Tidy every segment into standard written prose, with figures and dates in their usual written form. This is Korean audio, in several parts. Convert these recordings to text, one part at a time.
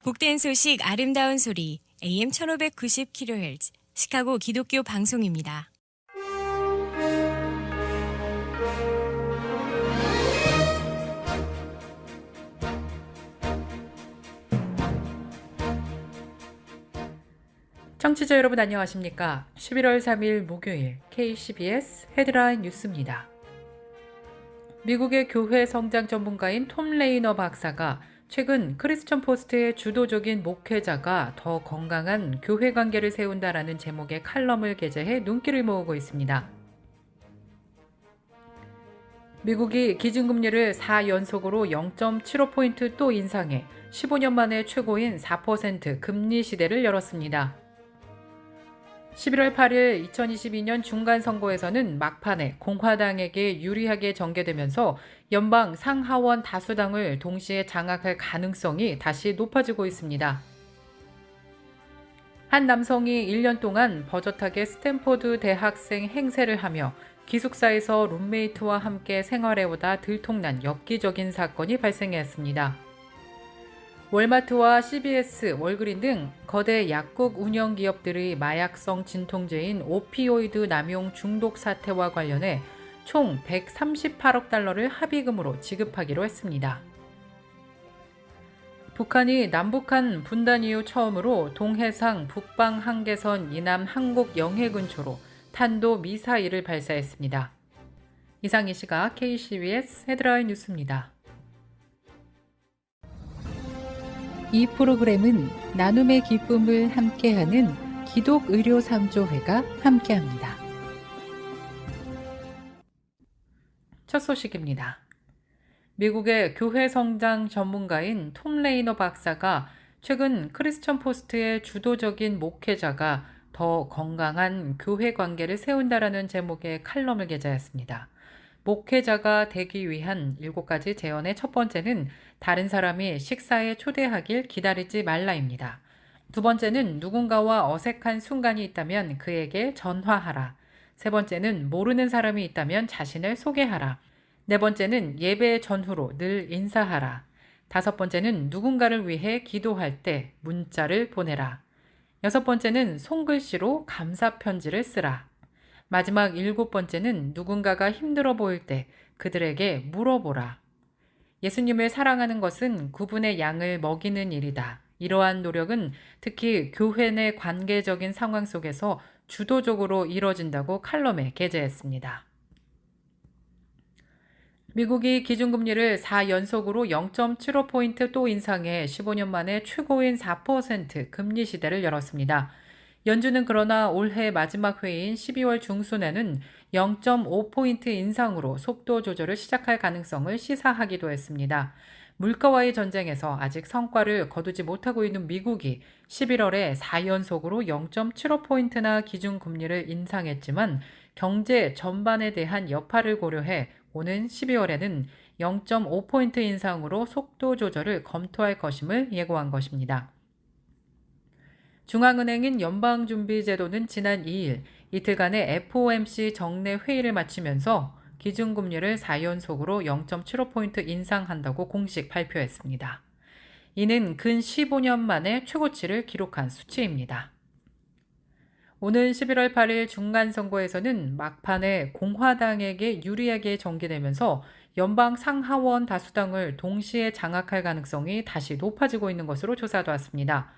복된 소식 아름다운 소리 AM 1590kHz 시카고 기독교 방송입니다. 청취자 여러분 안녕하십니까? 11월 3일 목요일 KCBS 헤드라인 뉴스입니다. 미국의 교회 성장 전문가인 톰 레이너 박사가 최근 크리스천 포스트의 주도적인 목회자가 더 건강한 교회 관계를 세운다라는 제목의 칼럼을 게재해 눈길을 모으고 있습니다. 미국이 기준금리를 4연속으로 0.75포인트 또 인상해 15년 만에 최고인 4% 금리 시대를 열었습니다. 11월 8일 2022년 중간선거에서는 막판에 공화당에게 유리하게 전개되면서 연방 상하원 다수당을 동시에 장악할 가능성이 다시 높아지고 있습니다. 한 남성이 1년 동안 버젓하게 스탠포드 대학생 행세를 하며 기숙사에서 룸메이트와 함께 생활해오다 들통난 엽기적인 사건이 발생했습니다. 월마트와 CVS, 월그린 등 거대 약국 운영 기업들의 마약성 진통제인 오피오이드 남용 중독 사태와 관련해 총 138억 달러를 합의금으로 지급하기로 했습니다. 북한이 남북한 분단 이후 처음으로 동해상 북방 한계선 이남 한국 영해 근처로 탄도 미사일을 발사했습니다. 이상 이 시각 KCBS 헤드라인 뉴스입니다. 이 프로그램은 나눔의 기쁨을 함께하는 기독의료상조회가 함께합니다. 첫 소식입니다. 미국의 교회 성장 전문가인 톰 레이너 박사가 최근 크리스천 포스트의 주도적인 목회자가 더 건강한 교회 관계를 세운다라는 제목의 칼럼을 게재했습니다. 목회자가 되기 위한 7가지 제언의 첫 번째는 다른 사람이 식사에 초대하길 기다리지 말라입니다. 두 번째는 누군가와 어색한 순간이 있다면 그에게 전화하라. 세 번째는 모르는 사람이 있다면 자신을 소개하라. 네 번째는 예배 전후로 늘 인사하라. 다섯 번째는 누군가를 위해 기도할 때 문자를 보내라. 여섯 번째는 손글씨로 감사 편지를 쓰라. 마지막 7번째는 누군가가 힘들어 보일 때 그들에게 물어보라. 예수님을 사랑하는 것은 구분의 양을 먹이는 일이다. 이러한 노력은 특히 교회 내 관계적인 상황 속에서 주도적으로 이뤄진다고 칼럼에 게재했습니다. 미국이 기준금리를 4연속으로 0.75포인트 또 인상해 15년 만에 최고인 4% 금리 시대를 열었습니다. 연준은 그러나 올해 마지막 회의인 12월 중순에는 0.5포인트 인상으로 속도 조절을 시작할 가능성을 시사하기도 했습니다. 물가와의 전쟁에서 아직 성과를 거두지 못하고 있는 미국이 11월에 4연속으로 0.75포인트나 기준금리를 인상했지만 경제 전반에 대한 여파를 고려해 오는 12월에는 0.5포인트 인상으로 속도 조절을 검토할 것임을 예고한 것입니다. 중앙은행인 연방준비제도는 지난 2일 이틀간의 FOMC 정례 회의를 마치면서 기준금리를 4연속으로 0.75포인트 인상한다고 공식 발표했습니다. 이는 근 15년 만에 최고치를 기록한 수치입니다. 오는 11월 8일 중간선거에서는 막판에 공화당에게 유리하게 전개되면서 연방 상하원 다수당을 동시에 장악할 가능성이 다시 높아지고 있는 것으로 조사되었습니다.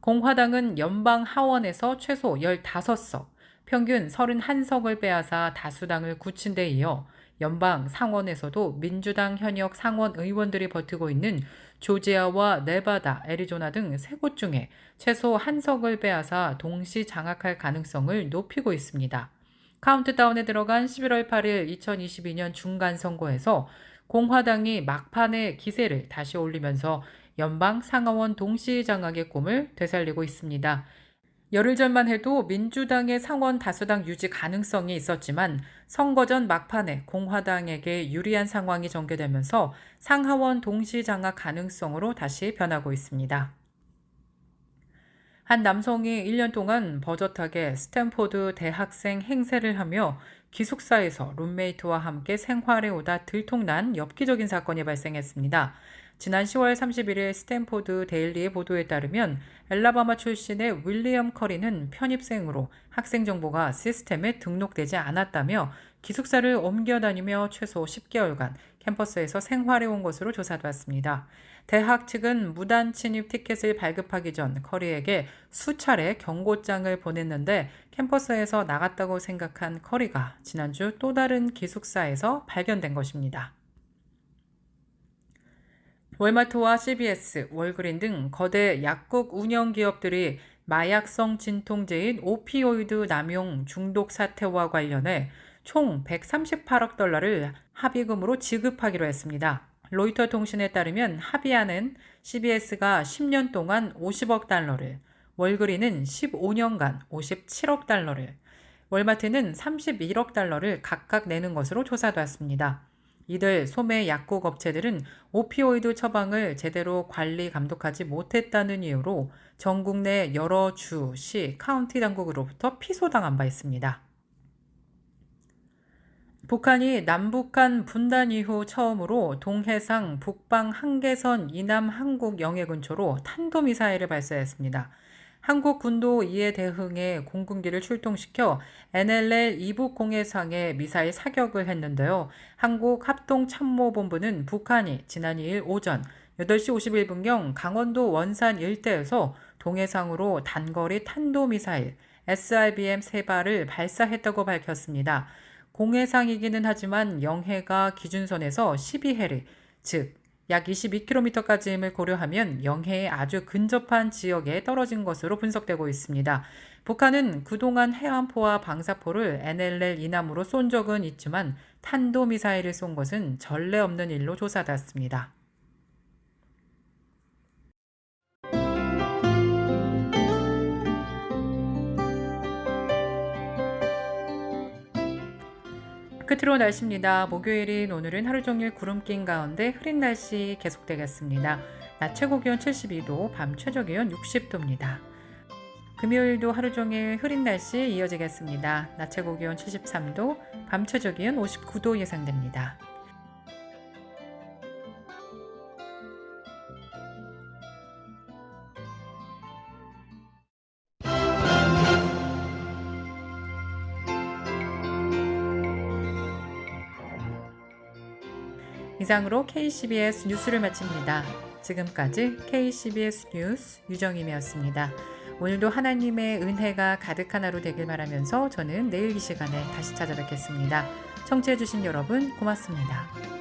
공화당은 연방 하원에서 최소 15석, 평균 31석을 빼앗아 다수당을 굳힌 데 이어 연방 상원에서도 민주당 현역 상원 의원들이 버티고 있는 조지아와 네바다, 애리조나 등 3곳 중에 최소 1석을 빼앗아 동시 장악할 가능성을 높이고 있습니다. 카운트다운에 들어간 11월 8일 2022년 중간선거에서 공화당이 막판에 기세를 다시 올리면서 연방 상하원 동시 장악의 꿈을 되살리고 있습니다. 열흘 전만 해도 민주당의 상원 다수당 유지 가능성이 있었지만 선거 전 막판에 공화당에게 유리한 상황이 전개되면서 상하원 동시 장악 가능성으로 다시 변하고 있습니다. 한 남성이 1년 동안 버젓하게 스탠포드 대학생 행세를 하며 기숙사에서 룸메이트와 함께 생활해 오다 들통난 엽기적인 사건이 발생했습니다. 지난 10월 31일 스탠포드 데일리의 보도에 따르면 엘라바마 출신의 윌리엄 커리는 편입생으로 학생 정보가 시스템에 등록되지 않았다며 기숙사를 옮겨 다니며 최소 10개월간 캠퍼스에서 생활해온 것으로 조사됐습니다. 대학 측은 무단 침입 티켓을 발급하기 전 커리에게 수차례 경고장을 보냈는데 캠퍼스에서 나갔다고 생각한 커리가 지난주 또 다른 기숙사에서 발견된 것입니다. 월마트와 CVS, 월그린 등 거대 약국 운영 기업들이 마약성 진통제인 오피오이드 남용 중독 사태와 관련해 총 138억 달러를 합의금으로 지급하기로 했습니다. 로이터 통신에 따르면 합의안은 CVS가 10년 동안 50억 달러를, 월그린은 15년간 57억 달러를, 월마트는 31억 달러를 각각 내는 것으로 조사됐습니다. 이들 소매 약국 업체들은 오피오이드 처방을 제대로 관리 감독하지 못했다는 이유로 전국 내 여러 주, 시, 카운티 당국으로부터 피소당한 바 있습니다. 북한이 남북한 분단 이후 처음으로 동해상 북방 한계선 이남 한국 영해 근처로 탄도미사일을 발사했습니다. 한국 군도 이에 대응해 공군기를 출동시켜 NLL 이북 공해상에 미사일 사격을 했는데요. 한국합동참모본부는 북한이 지난 2일 오전 8시 51분경 강원도 원산 일대에서 동해상으로 단거리 탄도미사일 SIBM 3발을 발사했다고 밝혔습니다. 공해상이기는 하지만 영해가 기준선에서 12해리, 즉 약 22km까지임을 고려하면 영해에 아주 근접한 지역에 떨어진 것으로 분석되고 있습니다. 북한은 그동안 해안포와 방사포를 NLL 이남으로 쏜 적은 있지만 탄도미사일을 쏜 것은 전례 없는 일로 조사됐습니다. 끝으로 날씨입니다. 목요일인 오늘은 하루 종일 구름 낀 가운데 흐린 날씨 계속되겠습니다. 낮 최고 기온 72도, 밤 최저 기온 60도입니다. 금요일도 하루 종일 흐린 날씨 이어지겠습니다. 낮 최고 기온 73도, 밤 최저 기온 59도 예상됩니다. 이상으로 KCBS 뉴스를 마칩니다. 지금까지 KCBS 뉴스 유정임이었습니다. 오늘도 하나님의 은혜가 가득한 하루 되길 바라면서 저는 내일 이 시간에 다시 찾아뵙겠습니다. 청취해주신 여러분 고맙습니다.